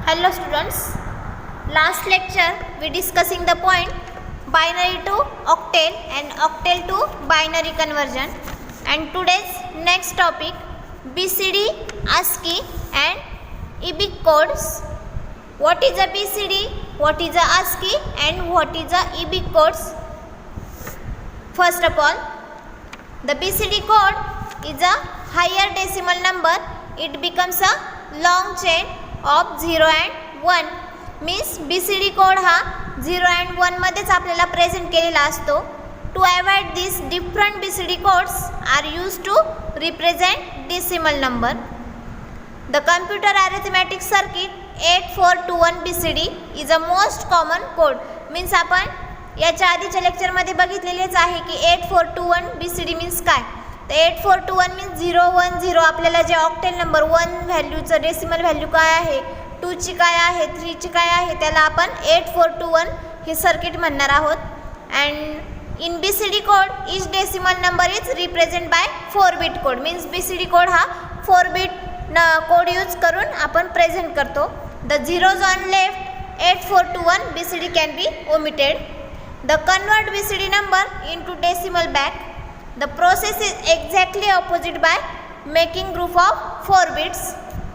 Hello students, last lecture we discussing the point binary to octal and octal to binary conversion, and today's next topic BCD, ASCII and EBIC codes. What is a BCD, what is a ASCII and what is a EBIC codes? First of all, the BCD code is a higher decimal number. It becomes a long chain of 0 and 1. Means BCD code हा 0 and 1 मध्येच आपल्याला present केलेला असतो. To avoid this different BCD codes are use to represent decimal number. The computer arithmetic circuit 8421 BCD is a most common code. Means आपण याच्या आधीच्या लेक्चरमध्ये बघितलेलेच आहे की 8421 BCD मीन्स काय. तर 8421 मीन्स 010. आपल्याला जे ऑक्टेल नंबर 1 व्हॅल्यूचं डेसिमल व्हॅल्यू काय आहे, 2 ची काय आहे, 3 ची काय आहे, त्याला आपण 8421 हे सर्किट म्हणणार आहोत. And in BCD code each decimal number is represent by 4 bit code. Means BCD code हा 4 बिट कोड यूज करून आपण प्रेझेंट करतो. The zeros on left 8421 BCD can be omitted. The convert BCD number into decimal back. The process is exactly opposite by making group of 4 bits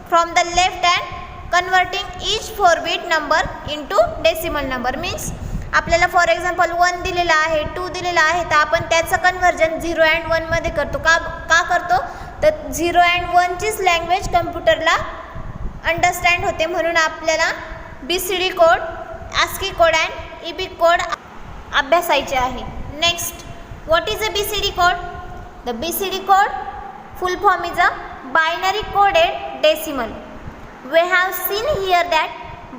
from the left and converting each 4 bit number into decimal number. Means आपल्याला for example 1 दिलेला आहे, 2 दिलेला आहे, तर आपण त्याचं conversion 0 and 1 मध्ये करतो. का करतो तर 0 and 1 चीच लँग्वेज कम्प्युटरला अंडरस्टँड होते, म्हणून आपल्याला BCD code, ASCII code and EBIC code अभ्यासायचे आहे. Next, what is a BCD code? The BCD code full form is a binary coded decimal. We have seen here that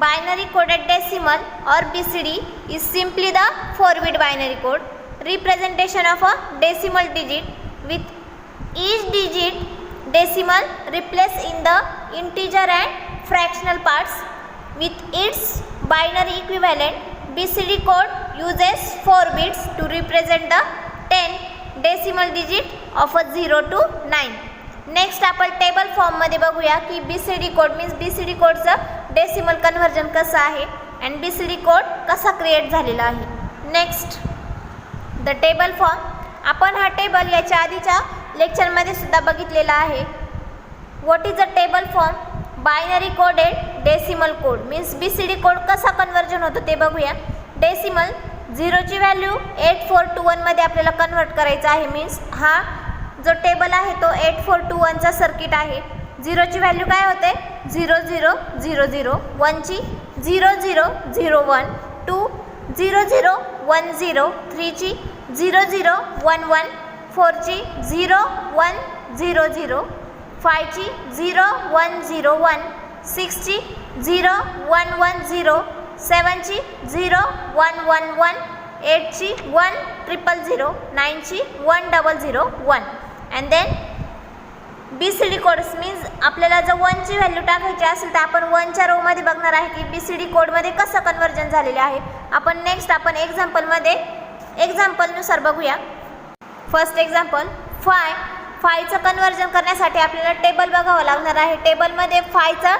binary coded decimal or BCD is simply the 4-bit binary code representation of a decimal digit, with each digit decimal replaced in the integer and fractional parts with its binary equivalent. BCD code uses 4 bits to represent the 10 decimal digit of 0 to 9. Next आपण table फॉर्ममध्ये बघूया की BCD code means BCD कोडचं decimal conversion कसं आहे and BCD code कसा create झालेला आहे. Next, the table form. आपण हा टेबल याच्या आधीच्या लेक्चरमध्ये सुद्धा बघितलेला आहे. What is a table form? Binary coded decimal code. Means BCD code कसा कन्व्हर्जन होतो ते बघूया. डेसिमल 0 ची व्हॅल्यू 8421 मध्ये आपल्याला कन्वर्ट करायचं आहे. मीन्स हा जो टेबल आहे तो 8421 चा सर्किट आहे. 0 ची व्हॅल्यू काय होते 0000, 1 ची 0001, 2 0010, 3 ची 0011, 4 ची 0100, 5 ची 0101, 6 ची 0110, 7 ची 0111, 8 ची 1000, 9 ची 1001. And then BCD codes means आपल्याला जर 1 ची व्हॅल्यू टाकायची असेल तर आपण 1 च्या रो मध्ये बघणार आहे की BCD कोडमध्ये कसं कन्वर्जन झालेले आहे. आपण नेक्स्ट आपण एक्झाम्पलनुसार बघूया. फर्स्ट एक्झाम्पल 5चं कन्वर्जन करण्यासाठी आपल्याला टेबल बघावं लागणार आहे. टेबलमध्ये 5चा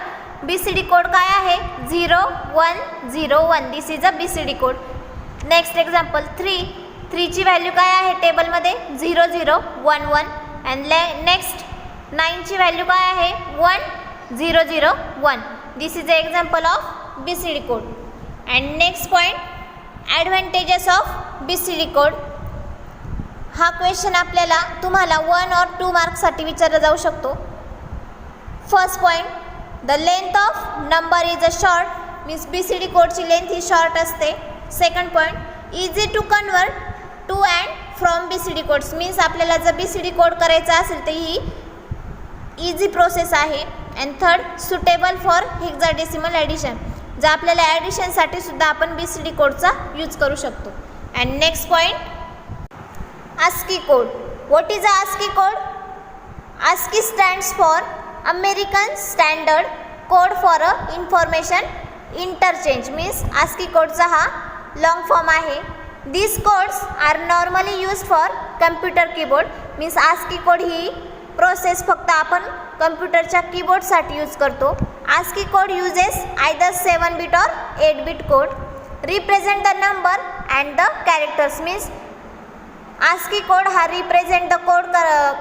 BCD कोड काय आहे 0101. This is a BCD code. Next example 3 ची व्हॅल्यू काय आहे टेबलमध्ये 0011. अँड नेक्स्ट 9 ची व्हॅल्यू काय आहे 1001. This is a example of BCD code. And next point, advantages of BCD code. हा क्वेश्चन आपल्याला तुम्हाला 1 or 2 मार्क्ससाठी विचारला जाऊ शकतो. First point, the length of number is a short. Means BCD कोडची लेंथ ही शॉर्ट असते. Second point, easy to convert to and from BCD codes. Means आपल्याला जर BCD कोड करायचा असेल तर ही इझी प्रोसेस आहे. And third, suitable for hexadecimal addition. जर आपल्याला ॲडिशनसाठी सुद्धा आपण BCD कोडचा यूज करू शकतो. And next point, ASCII code. What is a ASCII code? ASCII stands for American standard code for a information interchange. Means ASCII कोडचा हा लॉंग फॉर्म आहे. This codes are normally use for computer keyboard. Means ASCII code ही process फक्त आपण कम्प्युटरच्या कीबोर्डसाठी use करतो. ASCII code uses either 7-bit or 8-bit code. Represent the number and the characters means ASCII code हा represent the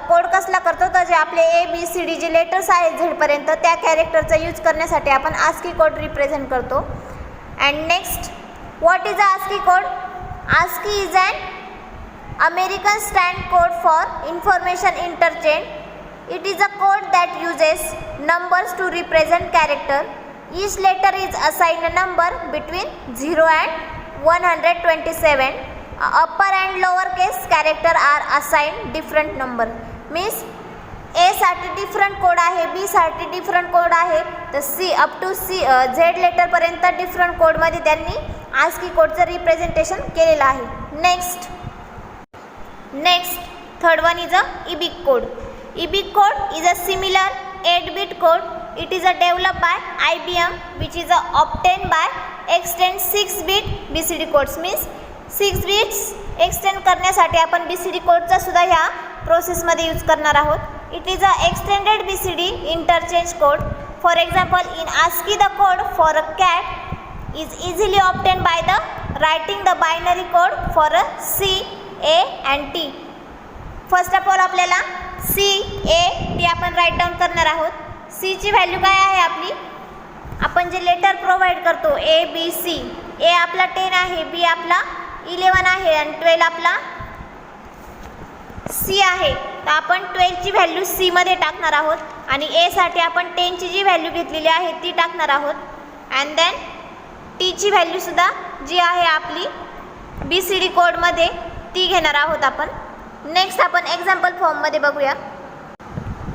code कसला करतो तर जे आपले ABCD जे लेटर्स आहेत झेडपर्यंत त्या कॅरेक्टरचा यूज करण्यासाठी आपण ASCII कोड रिप्रेझेंट करतो. And next, what is ASCII code? ASCII is an American stand code for information interchange. It is a code that uses numbers to represent character. Each letter is assigned a number between 0 and 127. Upper and lower case character are assigned different number. Means A साठी different code आहे, B साठी different code आहे, तर C up to Z letter पर्यंत different कोडमध्ये त्यांनी ASCII कोडचं representation केलेलं आहे. Next third one is a EBIC code. EBIC code is a similar 8-bit code. It is developed by IBM, which is obtained by extend 6-bit BCD codes. Means 6 bits extend करण्यासाठी आपण BCD कोडचा सुद्धा ह्या प्रोसेसमध्ये use करणार आहोत. It is a extended BCD interchange code. For example, in ASCII the code for a cat is easily obtain by the writing the binary code for a C, A and T. First of all आपल्याला C, A, T आपण right down करणार आहोत. C ची value काय आहे आपली? आपण जे लेटर प्रोव्हाइड करतो A, B, C. A आपला 10 आहे, B आपला 11 आहे आणि 12 आपला C आहे. तर आपण 12 ची व्हॅल्यू C मध्ये टाकणार आहोत आणि A साठी आपण 10 ची जी व्हॅल्यू घेतलेली आहे ती टाकणार आहोत. अँड देन T ची व्हॅल्यू सुद्धा जी आहे आपली BCD कोडमध्ये ती घेणार आहोत आपण. नेक्स्ट आपण एक्झाम्पल फॉर्ममध्ये बघूया.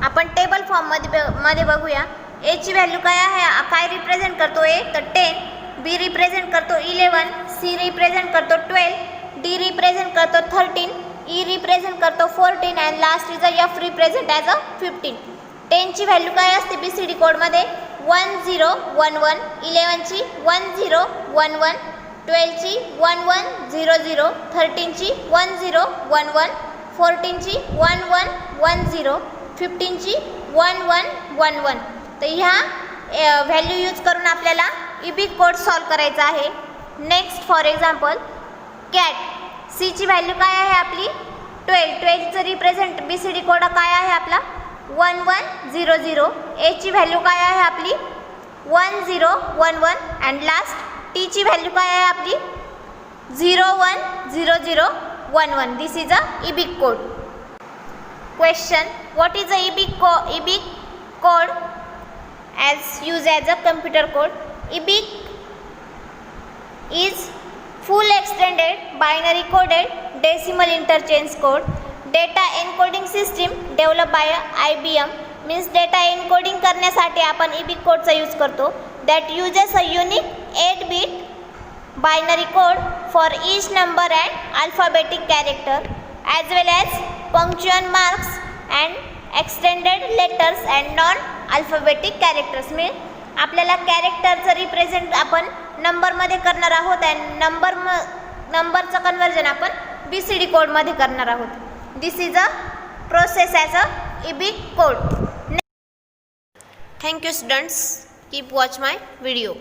आपण टेबल फॉर्ममध्ये बघूया. A ची व्हॅल्यू काय आहे, काय रिप्रेझेंट करतो A तर 10, B रिप्रेझेंट करतो 11, C रिप्रेझेंट करतो 12, D रिप्रेझेंट करतो 13, E रिप्रेझेंट करतो 14 and last is a F represent as a 15. 10 ची व्हॅल्यू काय असते BCD कोडमध्ये 1011, 11 ची 1011, 12 ची 1100, 13 ची 1011, 14 ची 1110, 15 ची 1111. तर ह्या व्हॅल्यू यूज करून आपल्याला EBIC कोड सॉल्व करायचा आहे. Next for example, cat. C ची व्हॅल्यू काय आहे आपली 12. 12चं रिप्रेझेंट BCD कोड काय आहे आपला 1100. A ची व्हॅल्यू काय आहे आपली 1011 अँड लास्ट T ची व्हॅल्यू काय आहे आपली 010011. This is a EBIC code. Question, what is a EBIC code as used as a computer code? EBIC is full extended binary coded decimal interchange code data encoding system developed by IBM. means data encoding करण्यासाठी आपण EBIC कोडचा use करतो. that uses a unique 8-bit binary code for each number and alphabetic character as well as punctuation marks and extended letters and non alphabetic characters. Means आपल्याला कॅरेक्टरचं represent आपण नंबरमध्ये करणार आहोत and नंबरचं कन्वर्जन आपण BCD कोडमध्ये करणार आहोत. This is a process as a EBIC code. Thank you students. Keep watch my video.